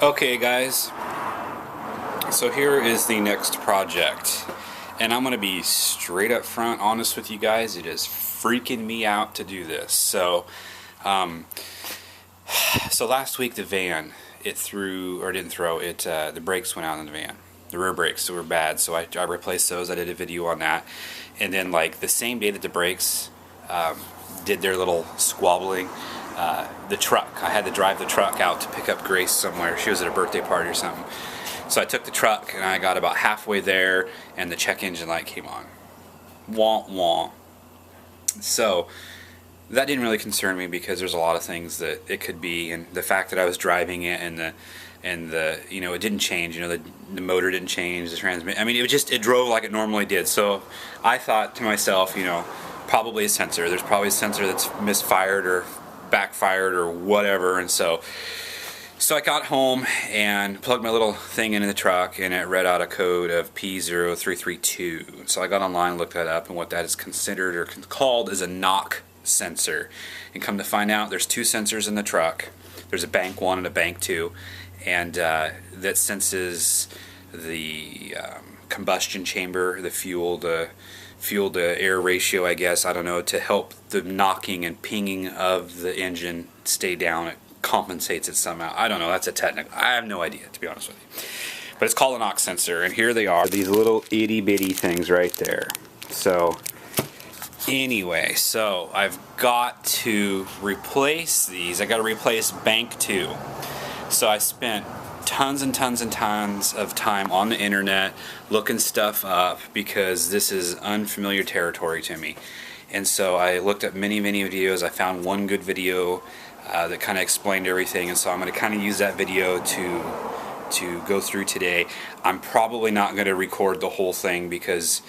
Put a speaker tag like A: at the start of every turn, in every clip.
A: Okay guys, so here is the next project, and I'm going to be straight up front honest with you guys. It is freaking me out to do this. So last week the van, the brakes went out in the van. The rear brakes were bad, so I replaced those. I did a video on that, and then like the same day that the brakes did their little squabbling, the truck, I had to drive the truck out to pick up Grace somewhere. She was at a birthday party or something. So I took the truck and I got about halfway there and the check engine light came on. Wah wah. So that didn't really concern me because there's a lot of things that it could be, and the fact that I was driving it and the it didn't change, the motor didn't change, the transmission, I mean it drove like it normally did. So I thought to myself, probably a sensor. There's probably a sensor that's misfired or backfired or whatever. And so I got home and plugged my little thing into the truck, and it read out a code of P0332. So I got online, looked that up, and what that is considered or called is a knock sensor. And come to find out, there's two sensors in the truck. There's a bank 1 and a bank 2, and that senses the combustion chamber, the fuel to air ratio, I guess, I don't know, to help the knocking and pinging of the engine stay down. It compensates it somehow. I don't know, that's a technical, I have no idea, to be honest with you. But it's called a knock sensor, and here they are, these little itty bitty things right there. So anyway, so I've got to replace these. I got to replace bank 2. So I spent tons and tons and tons of time on the internet looking stuff up because this is unfamiliar territory to me. And so I looked up many videos. I found one good video that kind of explained everything, and so I'm going to kind of use that video to go through today. I'm probably not going to record the whole thing because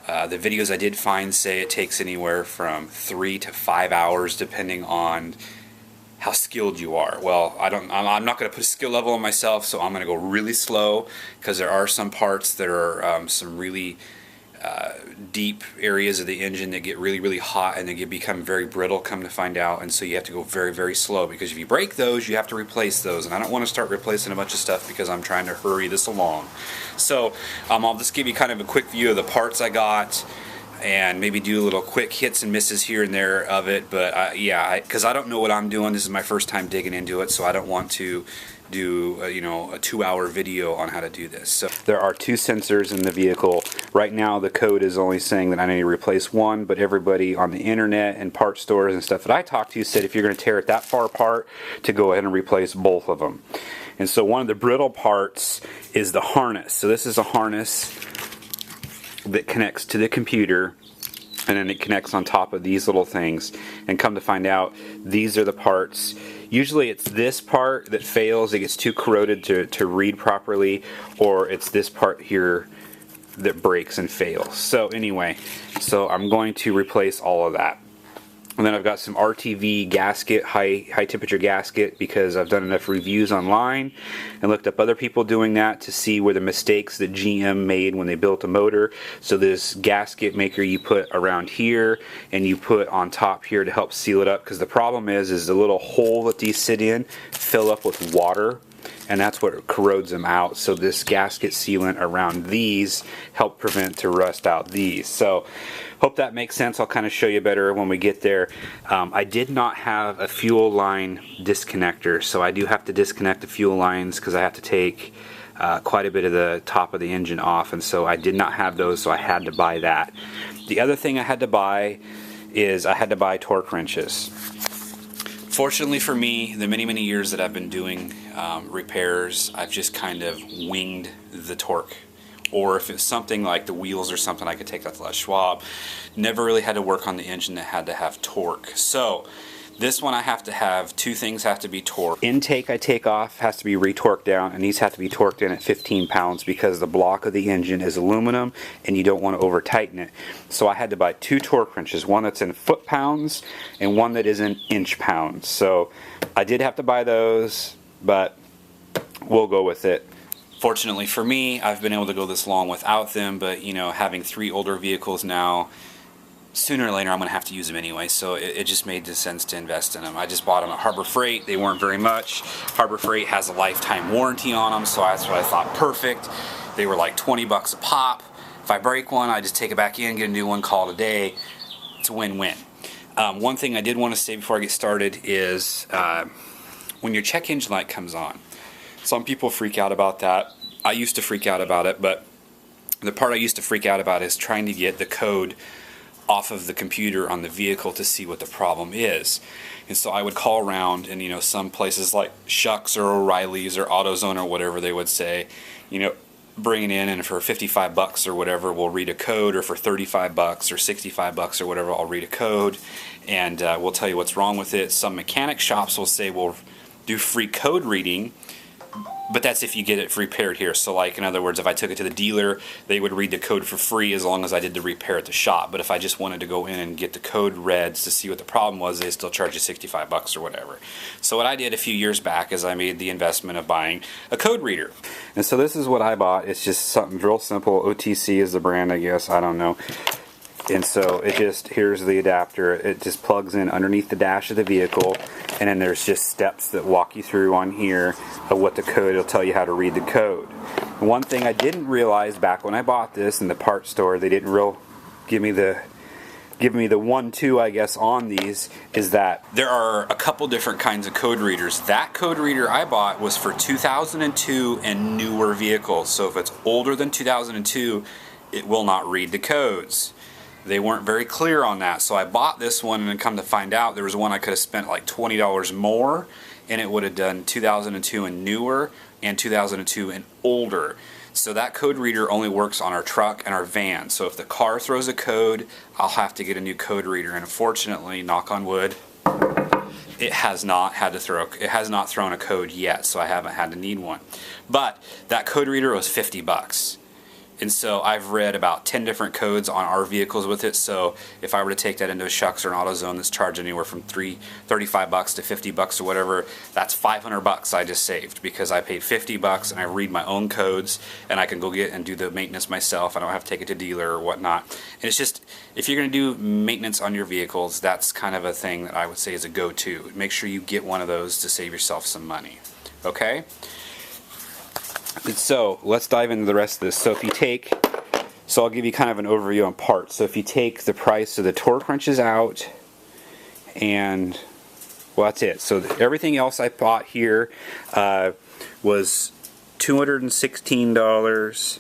A: the videos I did find say it takes anywhere from 3 to 5 hours depending on how skilled you are. Well, I'm not going to put a skill level on myself, so I'm going to go really slow because there are some parts that are some really deep areas of the engine that get really hot and they become very brittle, come to find out, and so you have to go very slow because if you break those, you have to replace those, and I don't want to start replacing a bunch of stuff because I'm trying to hurry this along. So I'll just give you kind of a quick view of the parts I got, and maybe do a little quick hits and misses here and there of it, but because I don't know what I'm doing. This is my first time digging into it, so I don't want to do a 2-hour video on how to do this. So there are 2 sensors in the vehicle. Right now the code is only saying that I need to replace 1, but everybody on the internet and part stores and stuff that I talked to said if you're going to tear it that far apart, to go ahead and replace both of them. And so one of the brittle parts is the harness. So this is a harness that connects to the computer, and then it connects on top of these little things, and come to find out these are the parts. Usually it's this part that fails, it gets too corroded to read properly, or it's this part here that breaks and fails. So anyway, so I'm going to replace all of that. And then I've got some RTV gasket, high temperature gasket, because I've done enough reviews online and looked up other people doing that to see where the mistakes that GM made when they built a motor. So this gasket maker you put around here and you put on top here to help seal it up, because the problem is the little hole that these sit in fill up with water, and that's what corrodes them out. So this gasket sealant around these help prevent to rust out these. So hope that makes sense. I'll kind of show you better when we get there. I did not have a fuel line disconnector, so I do have to disconnect the fuel lines because I have to take quite a bit of the top of the engine off, and so I did not have those, so I had to buy that. The other thing I had to buy is I had to buy torque wrenches. Fortunately for me, the many years that I've been doing repairs, I've just kind of winged the torque. Or if it's something like the wheels or something, I could take that to Les Schwab. Never really had to work on the engine that had to have torque. So this one I have to have, 2 things have to be torqued. Intake I take off has to be retorqued down, and these have to be torqued in at 15 pounds because the block of the engine is aluminum and you don't want to over tighten it. So I had to buy 2 torque wrenches, one that's in foot pounds and one that is in inch pounds. So I did have to buy those, but we'll go with it. Fortunately for me, I've been able to go this long without them, but having 3 older vehicles now, sooner or later I'm going to have to use them anyway, so it just made sense to invest in them. I just bought them at Harbor Freight. They weren't very much. Harbor Freight has a lifetime warranty on them, so that's what I thought. Perfect. They were like 20 bucks a pop. If I break one, I just take it back in, get a new one, call it a day. It's a win-win. One thing I did want to say before I get started is when your check engine light comes on, some people freak out about that. I used to freak out about it, but the part I used to freak out about is trying to get the code off of the computer on the vehicle to see what the problem is. And so I would call around, and you know, some places like Shucks or O'Reilly's or AutoZone or whatever they would say, you know, bring it in, and for 55 bucks or whatever we'll read a code, or for 35 bucks or 65 bucks or whatever I'll read a code, and we'll tell you what's wrong with it. Some mechanic shops will say we'll do free code reading, but that's if you get it repaired here. So like, in other words, if I took it to the dealer, they would read the code for free as long as I did the repair at the shop. But if I just wanted to go in and get the code read to see what the problem was, they still charge you 65 bucks or whatever. So what I did a few years back is I made the investment of buying a code reader. And so this is what I bought. It's just something real simple. OTC is the brand, I guess. I don't know. And so it just, here's the adapter. It just plugs in underneath the dash of the vehicle, and then there's just steps that walk you through on here of what the code, it'll tell you how to read the code. One thing I didn't realize back when I bought this in the parts store, they didn't give me the 1-2, I guess, on these, is that there are a couple different kinds of code readers. That code reader I bought was for 2002 and newer vehicles. So if it's older than 2002, it will not read the codes. They weren't very clear on that, so I bought this one, and then come to find out there was one I could have spent like $20 more, and it would have done 2002 and newer and 2002 and older. So that code reader only works on our truck and our van. So if the car throws a code, I'll have to get a new code reader. And unfortunately, knock on wood, it has not thrown a code yet, so I haven't had to need one. But that code reader was 50 bucks. And so I've read about 10 different codes on our vehicles with it. So if I were to take that into a Shucks or an AutoZone that's charged anywhere from 35 bucks to 50 bucks or whatever, that's 500 bucks I just saved, because I paid 50 bucks and I read my own codes, and I can go get and do the maintenance myself. I don't have to take it to dealer or whatnot. And it's just, if you're going to do maintenance on your vehicles, that's kind of a thing that I would say is a go-to. Make sure you get one of those to save yourself some money. Okay? So let's dive into the rest of this. So I'll give you kind of an overview on parts. So if you take the price of the torque wrenches out, and well, that's it. So everything else I bought here was $216,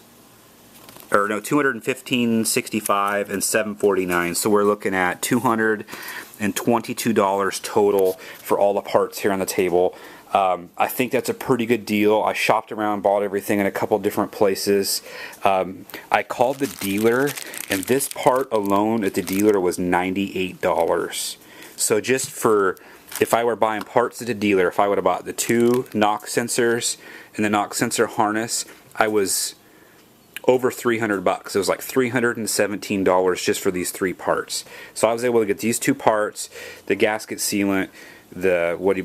A: or no, $215.65 and $749. So we're looking at $222 total for all the parts here on the table. I think that's a pretty good deal. I shopped around, bought everything in a couple different places. I called the dealer, and this part alone at the dealer was $98. So just for, if I were buying parts at the dealer, if I would have bought the 2 knock sensors and the knock sensor harness, I was over 300 bucks. It was like $317 just for these 3 parts. So I was able to get these 2 parts, the gasket sealant, the the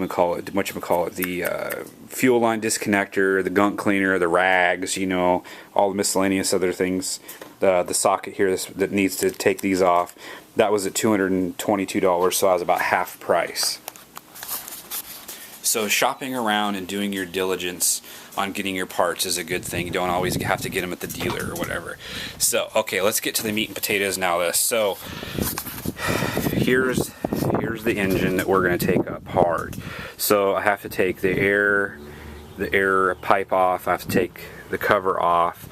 A: fuel line disconnector, the gunk cleaner, the rags, you know, all the miscellaneous other things, the socket here that needs to take these off. That was at $222, so I was about half price. So shopping around and doing your diligence on getting your parts is a good thing. You don't always have to get them at the dealer or whatever. So okay, let's get to the meat and potatoes now. So here's the engine that we're going to take up hard. So I have to take the air pipe off. I have to take the cover off,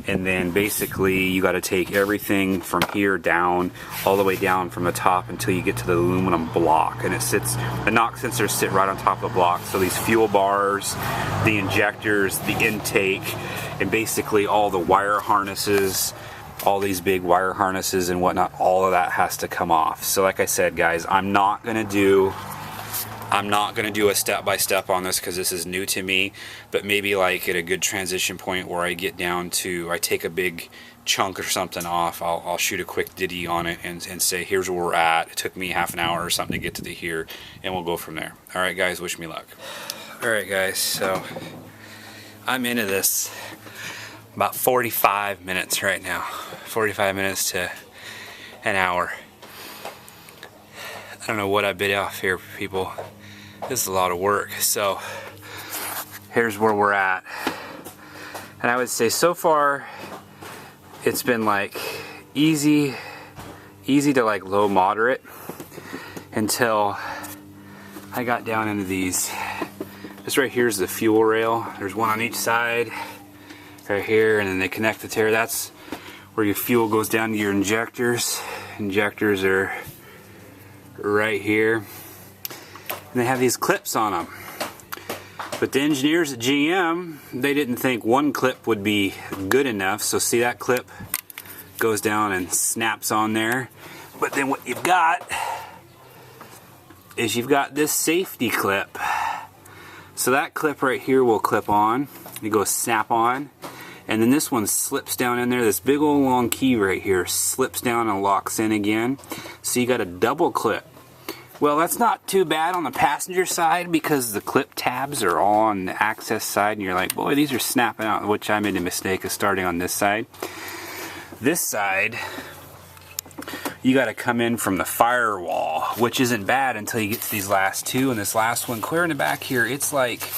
A: and then basically you got to take everything from here down, all the way down from the top until you get to the aluminum block. And the knock sensors sit right on top of the block. So these fuel bars, the injectors, the intake, and basically all the wire harnesses, all these big wire harnesses and whatnot, all of that has to come off. So like I said, guys, I'm not gonna do a step-by-step on this because this is new to me, but maybe like at a good transition point where I get down to, I take a big chunk or something off, I'll shoot a quick ditty on it and say, here's where we're at. It took me half an hour or something to get to here, and we'll go from there. All right, guys, wish me luck. All right, guys, so I'm into this about 45 minutes right now. 45 minutes to an hour. don't know what I bit off here, people. This is a lot of work. So here's where we're at. And I would say so far it's been like easy to like low moderate until I got down into these. This right here is the fuel rail. There's one on each side right here, and then they connect the tire. That's where your fuel goes down to your injectors. Injectors are right here, and they have these clips on them. But the engineers at GM, they didn't think one clip would be good enough. So see, that clip goes down and snaps on there. But then what you've got is you've got this safety clip. So that clip right here will clip on. It goes snap on. And then this one slips down in there. This big old long key right here slips down and locks in again. So you got a double clip. Well, that's not too bad on the passenger side because the clip tabs are all on the access side. And you're like, boy, these are snapping out, which I made a mistake of starting on this side. This side, you got to come in from the firewall, which isn't bad until you get to these last two. And this last one, clear in the back here, it's like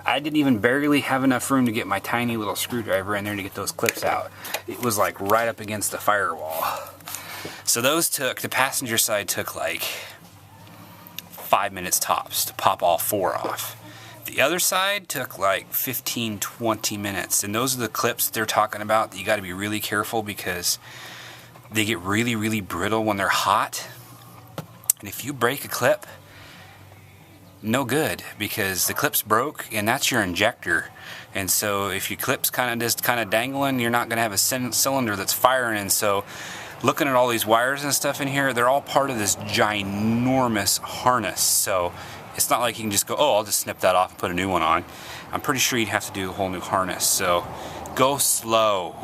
A: I didn't even barely have enough room to get my tiny little screwdriver in there to get those clips out. It was like right up against the firewall. So those took, the passenger side took like 5 minutes tops to pop all four off. The other side took like 15-20 minutes, and those are the clips they're talking about that you got to be really careful because they get really brittle when they're hot. And if you break a clip, no good, because the clip's broke and that's your injector. And so if your clip's kind of dangling, you're not going to have a cylinder that's firing. And so looking at all these wires and stuff in here, they're all part of this ginormous harness. So it's not like you can just go, oh, I'll just snip that off and put a new one on. I'm pretty sure you'd have to do a whole new harness. So go slow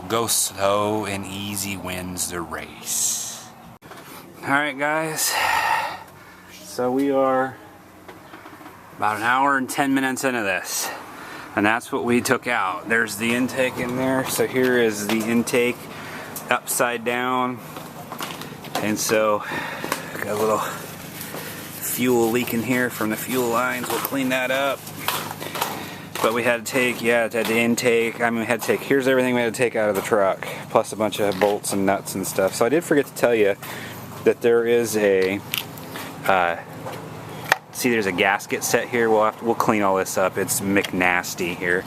A: and easy wins the race. Alright guys, so we are about an hour and 10 minutes into this, and that's what we took out. There's the intake in there. So here is the intake upside down, and so got a little fuel leaking here from the fuel lines. We'll clean that up. But we had to take, the intake, we had to take, here's everything we had to take out of the truck, plus a bunch of bolts and nuts and stuff. So I did forget to tell you that there is a, see there's a gasket set here. We'll clean all this up. It's McNasty here.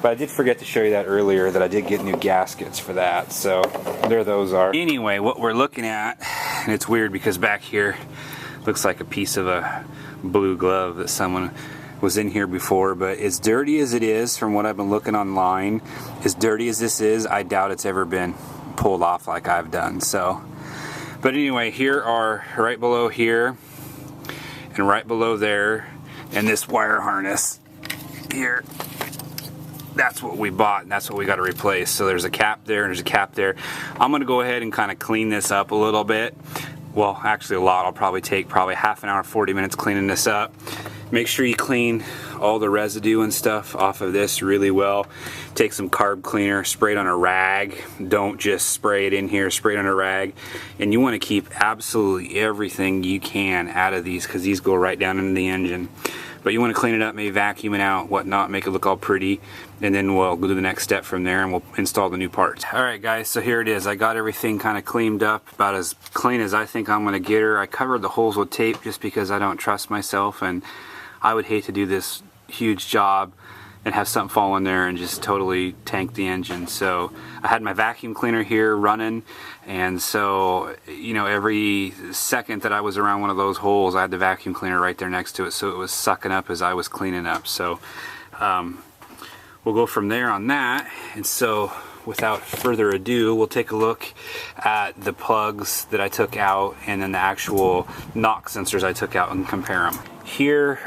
A: But I did forget to show you that earlier, that I did get new gaskets for that. So there those are. Anyway, what we're looking at, and it's weird because back here looks like a piece of a blue glove that someone was in here before, but as dirty as it is from what I've been looking online, as dirty as this is, I doubt it's ever been pulled off like I've done. So, but anyway, here are right below here and right below there, and this wire harness here, that's what we bought and that's what we got to replace. So there's a cap there and there's a cap there. I'm going to go ahead and kind of clean this up a little bit. Well, actually a lot. I'll probably take half an hour, 40 minutes cleaning this up. Make sure you clean all the residue and stuff off of this really well. Take some carb cleaner, spray it on a rag. Don't just spray it in here, spray it on a rag. And you want to keep absolutely everything you can out of these because these go right down into the engine. But you want to clean it up, maybe vacuum it out, whatnot, make it look all pretty, and then we'll go to the next step from there and we'll install the new parts. Alright guys, so here it is. I got everything kind of cleaned up, about as clean as I think I'm going to get her. I covered the holes with tape just because I don't trust myself, and I would hate to do this huge job and have something fall in there and just totally tank the engine. So I had my vacuum cleaner here running, and so, you know, every second that I was around one of those holes, I had the vacuum cleaner right there next to it, so it was sucking up as I was cleaning up. So we'll go from there on that. And so without further ado, we'll take a look at the plugs that I took out and then the actual knock sensors I took out and compare them. Here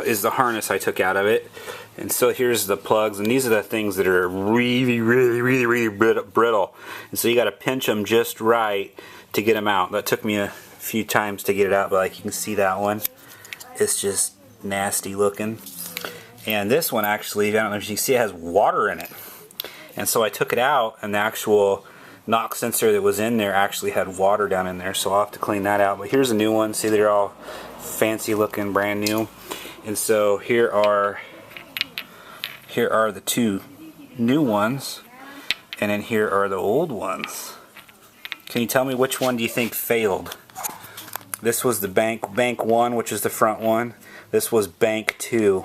A: is the harness I took out of it. And so here's the plugs, and these are the things that are really brittle. And so you got to pinch them just right to get them out. That took me a few times to get it out, but like you can see that one, it's just nasty looking. And this one actually, I don't know if you can see, it has water in it. And so I took it out, and the actual knock sensor that was in there actually had water down in there, so I'll have to clean that out. But here's a new one. See, they're all fancy looking, brand new. And so here are the two new ones, and then here are the old ones. Can you tell me which one do you think failed? This was the bank 1, which is the front one. This was bank 2.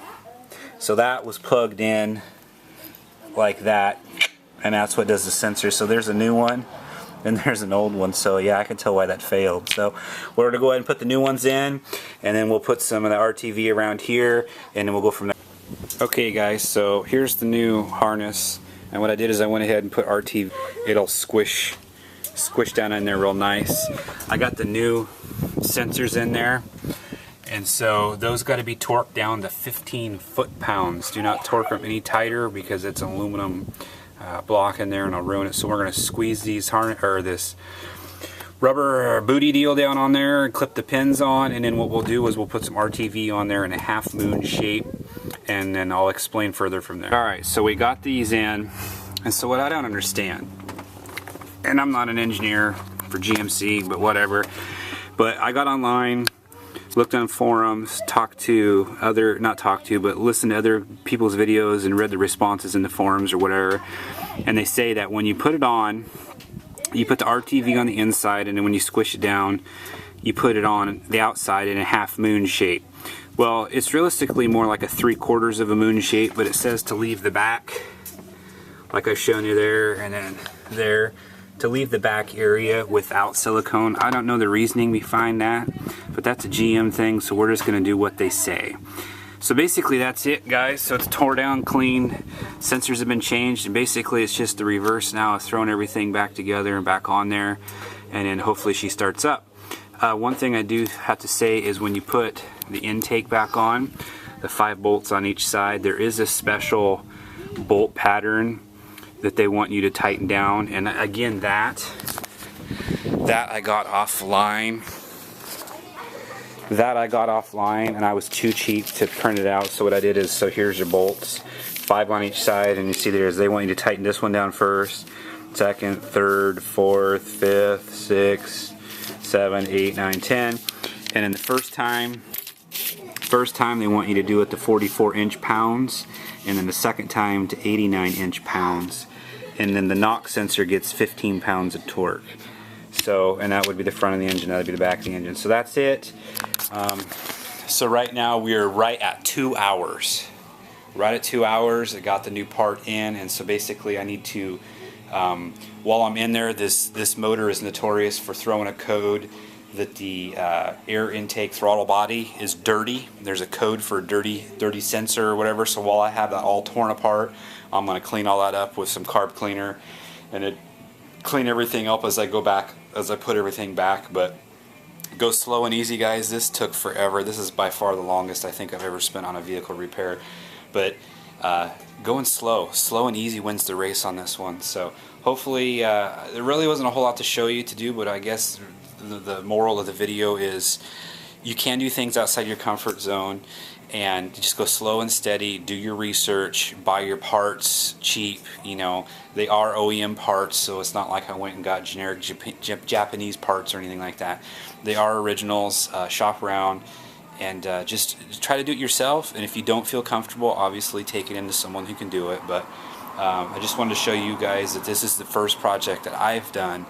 A: So that was plugged in like that, and that's what does the sensor. So there's a new one and there's an old one, so yeah, I can tell why that failed. So we're going to go ahead and put the new ones in, and then we'll put some of the RTV around here, and then we'll go from there. Okay guys, so here's the new harness, and what I did is I went ahead and put RTV. It'll squish down in there real nice. I got the new sensors in there, and so those got to be torqued down to 15 foot-pounds. Do not torque them any tighter because it's an aluminum block in there and I'll ruin it. So we're going to squeeze these this rubber booty deal down on there and clip the pins on, and then what we'll do is we'll put some RTV on there in a half moon shape, and then I'll explain further from there. Alright, so we got these in, and so what I don't understand, and I'm not an engineer for GMC, but whatever, but I got online, looked on forums, listened to other people's videos and read the responses in the forums or whatever, and they say that when you put it on, you put the RTV on the inside, and then when you squish it down, you put it on the outside in a half moon shape. Well, it's realistically more like a 3/4 of a moon shape, but it says to leave the back, like I've shown you there, and then there, to leave the back area without silicone. I don't know the reasoning behind that, but that's a GM thing, so we're just going to do what they say. So basically that's it, guys. So it's tore down, clean, sensors have been changed, and basically it's just the reverse now of throwing everything back together and back on there, and then hopefully she starts up. One thing I do have to say is when you put the intake back on, the 5 bolts on each side, there is a special bolt pattern that they want you to tighten down, and again that I got offline. And I was too cheap to print it out, so what I did is, so here's your bolts, 5 on each side, and you see they want you to tighten this one down first, second, third, fourth, fifth, sixth, 7, 8, 9, 10, and then the first time they want you to do it to 44 inch-pounds, and then the second time to 89 inch-pounds, and then the knock sensor gets 15 pounds of torque. So, and that would be the front of the engine, that would be the back of the engine. So that's it. So right now we're right at 2 hours. Right at 2 hours, I got the new part in, and so basically I need to, while I'm in there, this motor is notorious for throwing a code that the air intake throttle body is dirty. There's a code for dirty sensor or whatever, so while I have that all torn apart, I'm going to clean all that up with some carb cleaner, and clean everything up as I go back, as I put everything back. But go slow and easy, guys. This took forever. This is by far the longest I think I've ever spent on a vehicle repair. But going slow and easy wins the race on this one. So hopefully there really wasn't a whole lot to show you to do, but I guess the moral of the video is you can do things outside your comfort zone, and just go slow and steady, do your research, buy your parts cheap. You know, they are OEM parts, so it's not like I went and got generic Japanese parts or anything like that. They are originals. Shop around and just try to do it yourself, and if you don't feel comfortable, obviously take it into someone who can do it. But I just wanted to show you guys that this is the first project that I've done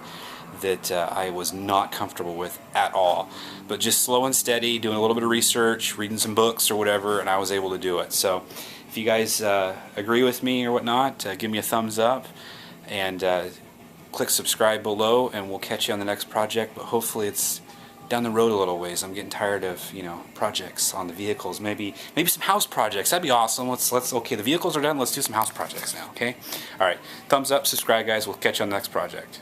A: that I was not comfortable with at all, but just slow and steady, doing a little bit of research, reading some books or whatever, and I was able to do it. So if you guys agree with me or whatnot, give me a thumbs up, and click subscribe below, and we'll catch you on the next project. But hopefully it's down the road a little ways. I'm getting tired of, you know, projects on the vehicles. Maybe some house projects. That'd be awesome. Let's okay, the vehicles are done, let's do some house projects now, okay? Alright, thumbs up, subscribe, guys. We'll catch you on the next project.